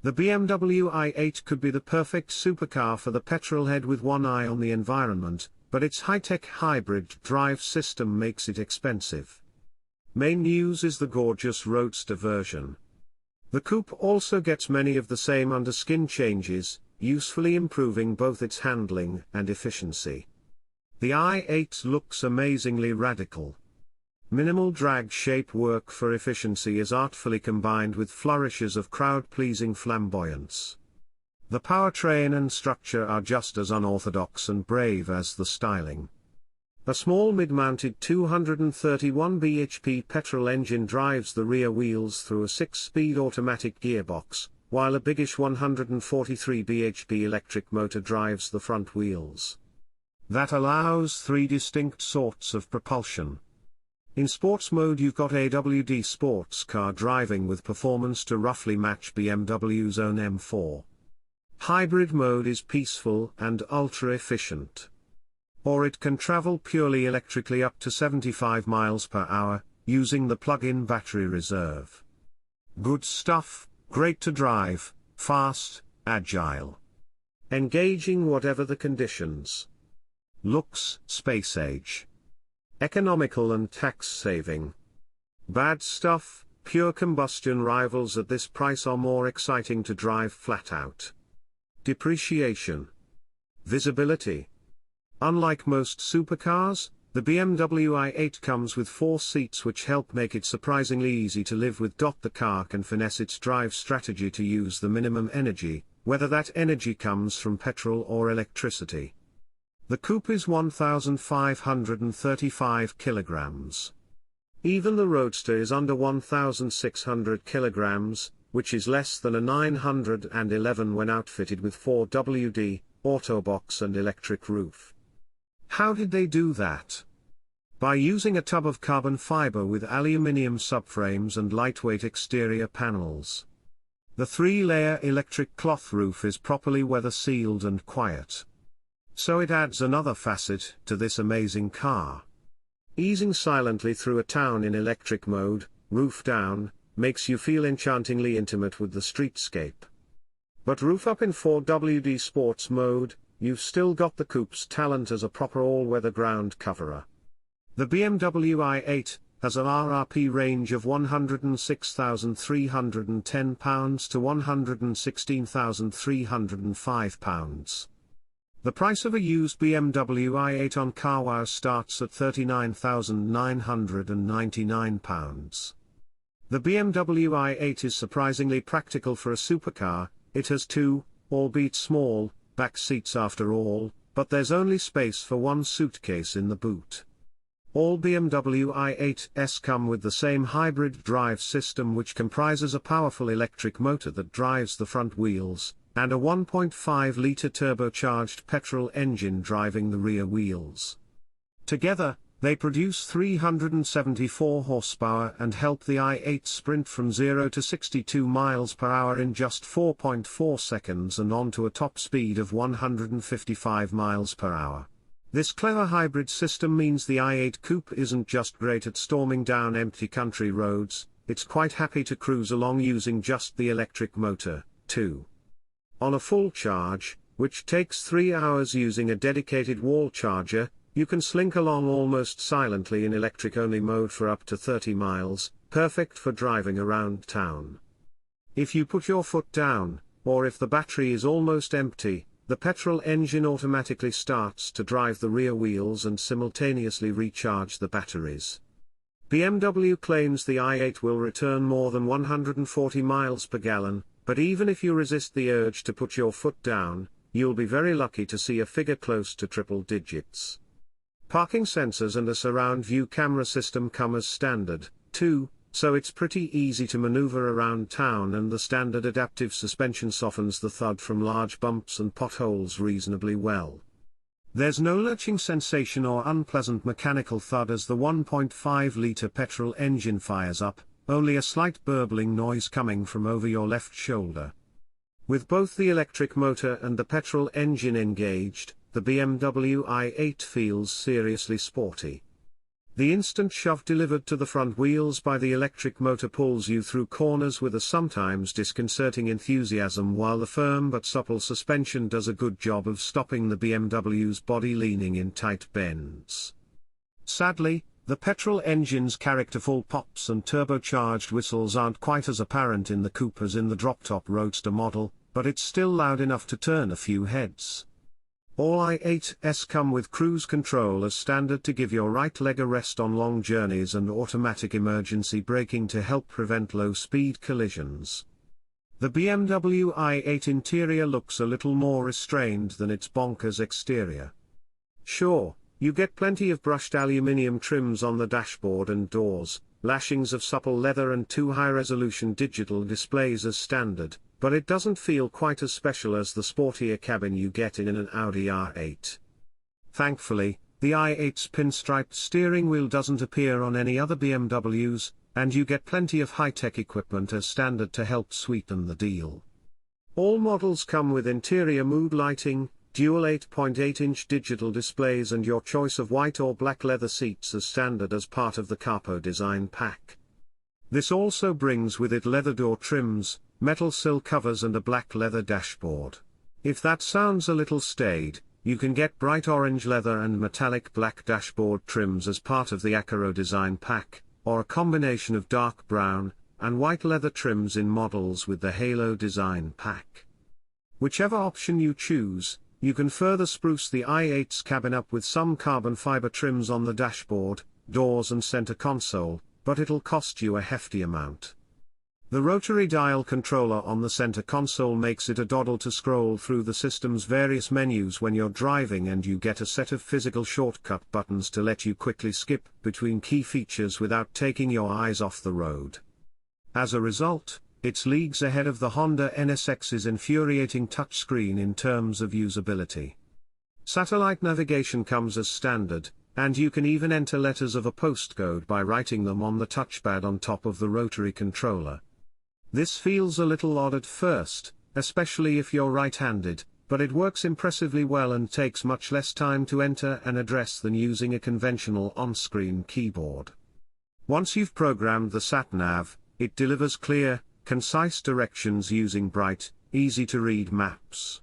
The BMW i8 could be the perfect supercar for the petrolhead with one eye on the environment, but its high-tech hybrid drive system makes it expensive. Main news is the gorgeous roadster version. The coupe also gets many of the same underskin changes, usefully improving both its handling and efficiency. The i8 looks amazingly radical. Minimal drag shape work for efficiency is artfully combined with flourishes of crowd-pleasing flamboyance. The powertrain and structure are just as unorthodox and brave as the styling. A small mid-mounted 231 bhp petrol engine drives the rear wheels through a 6-speed automatic gearbox, while a biggish 143 bhp electric motor drives the front wheels. That allows 3 distinct sorts of propulsion. In sports mode you've got AWD sports car driving with performance to roughly match BMW's own M4. Hybrid mode is peaceful and ultra-efficient. Or it can travel purely electrically up to 75 miles per hour, using the plug-in battery reserve. Good stuff, great to drive, fast, agile. Engaging whatever the conditions. Looks, space age. Economical and tax-saving. Bad stuff, pure combustion rivals at this price are more exciting to drive flat out. Depreciation. Visibility. Unlike most supercars, the BMW i8 comes with 4 seats which help make it surprisingly easy to live with. The car can finesse its drive strategy to use the minimum energy, whether that energy comes from petrol or electricity. The coupe is 1,535 kilograms. Even the roadster is under 1,600 kilograms, which is less than a 911 when outfitted with 4WD, autobox and electric roof. How did they do that? By using a tub of carbon fiber with aluminium subframes and lightweight exterior panels. The 3-layer electric cloth roof is properly weather-sealed and quiet. So it adds another facet to this amazing car. Easing silently through a town in electric mode, roof down, makes you feel enchantingly intimate with the streetscape. But roof up in 4WD sports mode, you've still got the coupe's talent as a proper all-weather ground coverer. The BMW i8 has an RRP range of £106,310 to £116,305. The price of a used BMW i8 on CarWow starts at £39,999. The BMW i8 is surprisingly practical for a supercar. It has 2, albeit small, back seats after all, but there's only space for 1 suitcase in the boot. All BMW i8s come with the same hybrid drive system, which comprises a powerful electric motor that drives the front wheels, and a 1.5-litre turbocharged petrol engine driving the rear wheels. Together, they produce 374 horsepower and help the i8 sprint from 0 to 62 miles per hour in just 4.4 seconds and on to a top speed of 155 miles per hour. This clever hybrid system means the i8 coupe isn't just great at storming down empty country roads, it's quite happy to cruise along using just the electric motor, too. On a full charge, which takes 3 hours using a dedicated wall charger, you can slink along almost silently in electric-only mode for up to 30 miles, perfect for driving around town. If you put your foot down, or if the battery is almost empty, the petrol engine automatically starts to drive the rear wheels and simultaneously recharge the batteries. BMW claims the i8 will return more than 140 miles per gallon, but even if you resist the urge to put your foot down, you'll be very lucky to see a figure close to triple digits. Parking sensors and a surround view camera system come as standard, too, so it's pretty easy to maneuver around town, and the standard adaptive suspension softens the thud from large bumps and potholes reasonably well. There's no lurching sensation or unpleasant mechanical thud as the 1.5-litre petrol engine fires up, only a slight burbling noise coming from over your left shoulder. With both the electric motor and the petrol engine engaged, the BMW i8 feels seriously sporty. The instant shove delivered to the front wheels by the electric motor pulls you through corners with a sometimes disconcerting enthusiasm, while the firm but supple suspension does a good job of stopping the BMW's body leaning in tight bends. Sadly, the petrol engine's characterful pops and turbocharged whistles aren't quite as apparent in the coupe as in the drop-top roadster model, but it's still loud enough to turn a few heads. All i8s come with cruise control as standard to give your right leg a rest on long journeys and automatic emergency braking to help prevent low-speed collisions. The BMW i8 interior looks a little more restrained than its bonkers exterior. Sure, you get plenty of brushed aluminium trims on the dashboard and doors, lashings of supple leather and two high-resolution digital displays as standard, but it doesn't feel quite as special as the sportier cabin you get in an Audi R8. Thankfully, the i8's pinstriped steering wheel doesn't appear on any other BMWs, and you get plenty of high-tech equipment as standard to help sweeten the deal. All models come with interior mood lighting, dual 8.8-inch digital displays and your choice of white or black leather seats as standard as part of the Capo design pack. This also brings with it leather door trims, metal sill covers and a black leather dashboard. If that sounds a little staid, you can get bright orange leather and metallic black dashboard trims as part of the Acaro design pack, or a combination of dark brown and white leather trims in models with the Halo design pack. Whichever option you choose, you can further spruce the i8's cabin up with some carbon fiber trims on the dashboard, doors and center console, but it'll cost you a hefty amount. The rotary dial controller on the center console makes it a doddle to scroll through the system's various menus when you're driving, and you get a set of physical shortcut buttons to let you quickly skip between key features without taking your eyes off the road. As a result, it's leagues ahead of the Honda NSX's infuriating touchscreen in terms of usability. Satellite navigation comes as standard, and you can even enter letters of a postcode by writing them on the touchpad on top of the rotary controller. This feels a little odd at first, especially if you're right-handed, but it works impressively well and takes much less time to enter an address than using a conventional on-screen keyboard. Once you've programmed the sat-nav, it delivers clear, concise directions using bright, easy-to-read maps.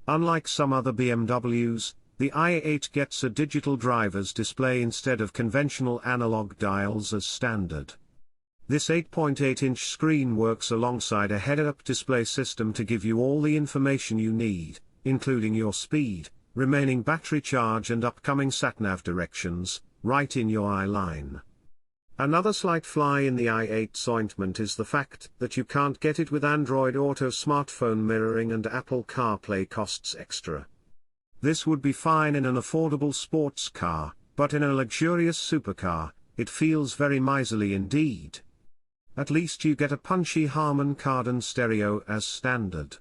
Unlike some other BMWs, the i8 gets a digital driver's display instead of conventional analog dials as standard. This 8.8-inch screen works alongside a head-up display system to give you all the information you need, including your speed, remaining battery charge and upcoming sat-nav directions, right in your eye line. Another slight fly in the i8's ointment is the fact that you can't get it with Android Auto smartphone mirroring, and Apple CarPlay costs extra. This would be fine in an affordable sports car, but in a luxurious supercar, it feels very miserly indeed. At least you get a punchy Harman Kardon stereo as standard.